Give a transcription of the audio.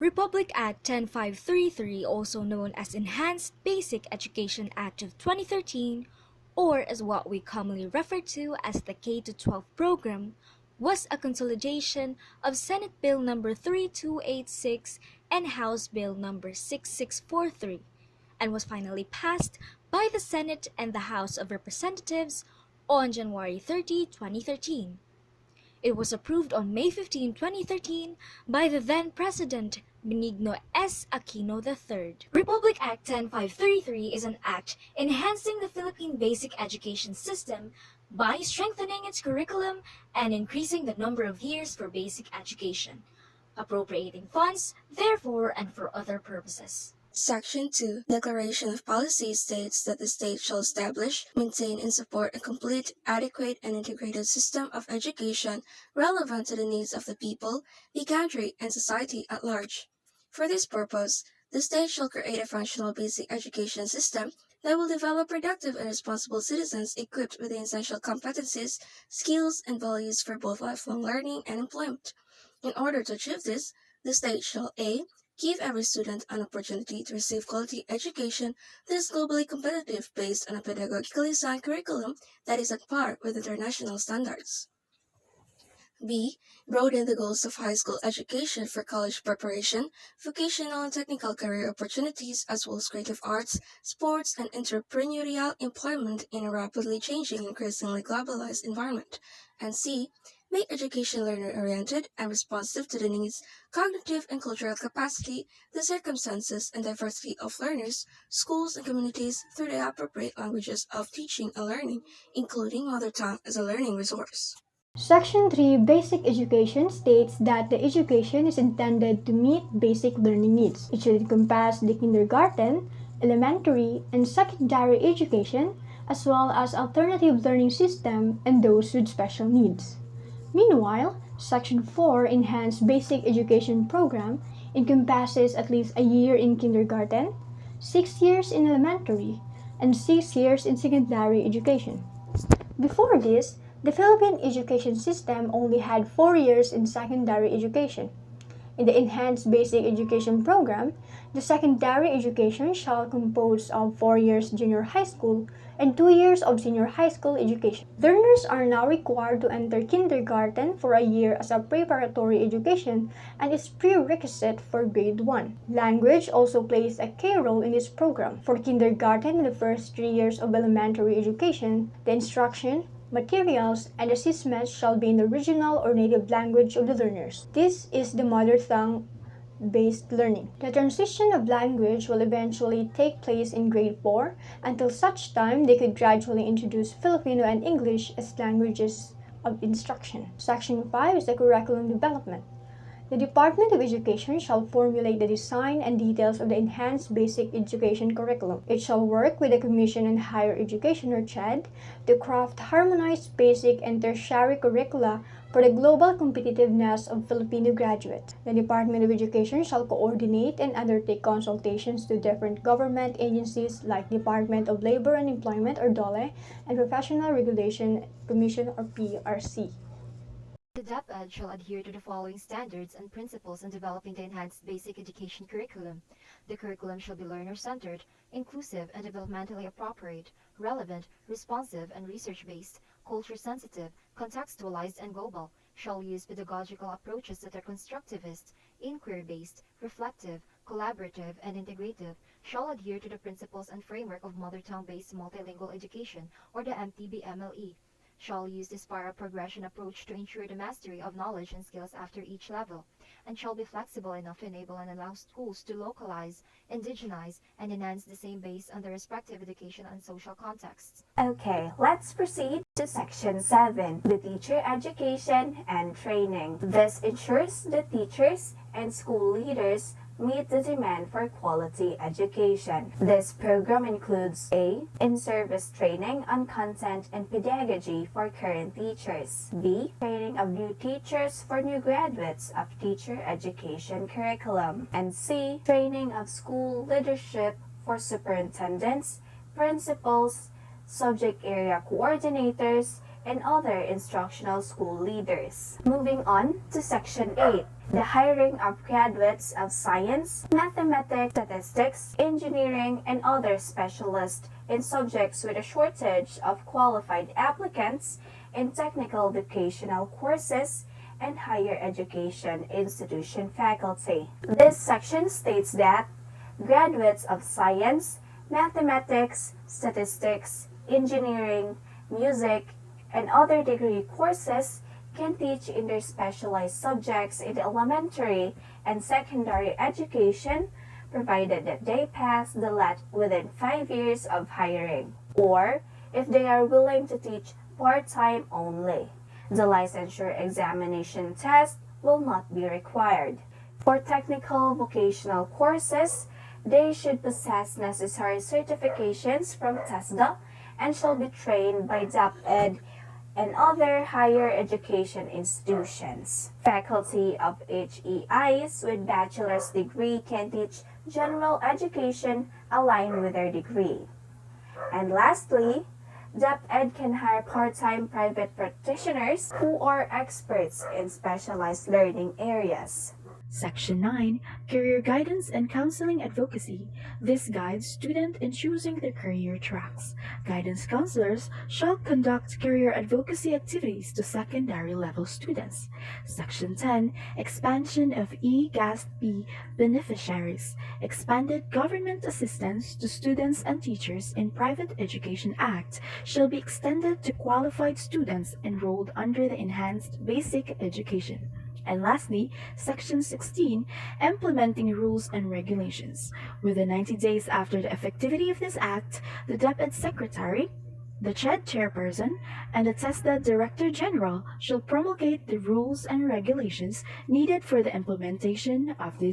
Republic Act 10533, also known as Enhanced Basic Education Act of 2013, or as what we commonly refer to as the K-12 program, was a consolidation of Senate Bill number 3286 and House Bill number 6643, and was finally passed by the Senate and the House of Representatives on January 30, 2013. It was approved on May 15, 2013 by the then President Benigno S. Aquino III. Republic Act 10533 is an act enhancing the Philippine basic education system by strengthening its curriculum and increasing the number of years for basic education, appropriating funds, therefore, and for other purposes. Section 2, Declaration of Policy states that the state shall establish, maintain, and support a complete, adequate, and integrated system of education relevant to the needs of the people, the country, and society at large. For this purpose, the state shall create a functional basic education system that will develop productive and responsible citizens equipped with the essential competencies, skills, and values for both lifelong learning and employment. In order to achieve this, the state shall A. Give every student an opportunity to receive quality education that is globally competitive based on a pedagogically sound curriculum that is at par with international standards. B. Broaden the goals of high school education for college preparation, vocational and technical career opportunities, as well as creative arts, sports, and entrepreneurial employment in a rapidly changing and increasingly globalized environment. And C. Make education learner-oriented and responsive to the needs, cognitive and cultural capacity, the circumstances, and diversity of learners, schools, and communities through the appropriate languages of teaching and learning, including mother tongue as a learning resource. Section 3 Basic Education states that the education is intended to meet basic learning needs. It should encompass the kindergarten, elementary, and secondary education, as well as alternative learning system and those with special needs. Meanwhile, Section 4 Enhanced Basic Education Program encompasses at least a year in kindergarten, 6 years in elementary, and 6 years in secondary education. Before this, the Philippine education system only had 4 years in secondary education. In the Enhanced Basic Education Program, the secondary education shall compose of 4 years junior high school and 2 years of senior high school education. Learners are now required to enter kindergarten for a year as a preparatory education and is prerequisite for grade 1. Language also plays a key role in this program. For kindergarten and the first 3 years of elementary education, the instruction, materials, and assessments shall be in the regional or native language of the learners. This is the mother tongue-based learning. The transition of language will eventually take place in grade 4 until such time they could gradually introduce Filipino and English as languages of instruction. Section 5 is the curriculum development. The Department of Education shall formulate the design and details of the Enhanced Basic Education Curriculum. It shall work with the Commission on Higher Education or CHED to craft harmonized basic and tertiary curricula for the global competitiveness of Filipino graduates. The Department of Education shall coordinate and undertake consultations to different government agencies like Department of Labor and Employment or DOLE and Professional Regulation Commission or PRC. The DepEd shall adhere to the following standards and principles in developing the enhanced basic education curriculum. The curriculum shall be learner-centered, inclusive and developmentally appropriate, relevant, responsive and research-based, culture-sensitive, contextualized and global, shall use pedagogical approaches that are constructivist, inquiry-based, reflective, collaborative, and integrative, shall adhere to the principles and framework of mother tongue-based multilingual education, or the MTB-MLE, shall use the spiral progression approach to ensure the mastery of knowledge and skills after each level, and shall be flexible enough to enable and allow schools to localize, indigenize, and enhance the same based on their respective education and social contexts. Okay, let's proceed to Section 7, the teacher education and training. This ensures that teachers and school leaders meet the demand for quality education. This program includes A. In-service training on content and pedagogy for current teachers. B. Training of new teachers for new graduates of teacher education curriculum. And C. Training of school leadership for superintendents, principals, subject area coordinators, and other instructional school leaders. Moving on to Section 8, the hiring of graduates of science, mathematics, statistics, engineering, and other specialists in subjects with a shortage of qualified applicants in technical vocational courses and higher education institution faculty. This section states that graduates of science, mathematics, statistics, engineering, music, and other degree courses can teach in their specialized subjects in elementary and secondary education, provided that they pass the LAT within 5 years of hiring, or if they are willing to teach part-time only. The licensure examination test will not be required. For technical vocational courses, they should possess necessary certifications from TESDA and shall be trained by DepEd and other higher education institutions. Faculty of HEIs with bachelor's degree can teach general education aligned with their degree. And lastly, DepEd can hire part-time private practitioners who are experts in specialized learning areas. Section 9, Career Guidance and Counseling Advocacy. This guides students in choosing their career tracks. Guidance counselors shall conduct career advocacy activities to secondary level students. Section 10, Expansion of E-GASP beneficiaries. Expanded government assistance to students and teachers in Private Education Act shall be extended to qualified students enrolled under the Enhanced Basic Education. And lastly, Section 16, Implementing Rules and Regulations. Within 90 days after the effectivity of this act, the DepEd Secretary, the CHED Chairperson, and the TESDA Director General shall promulgate the rules and regulations needed for the implementation of this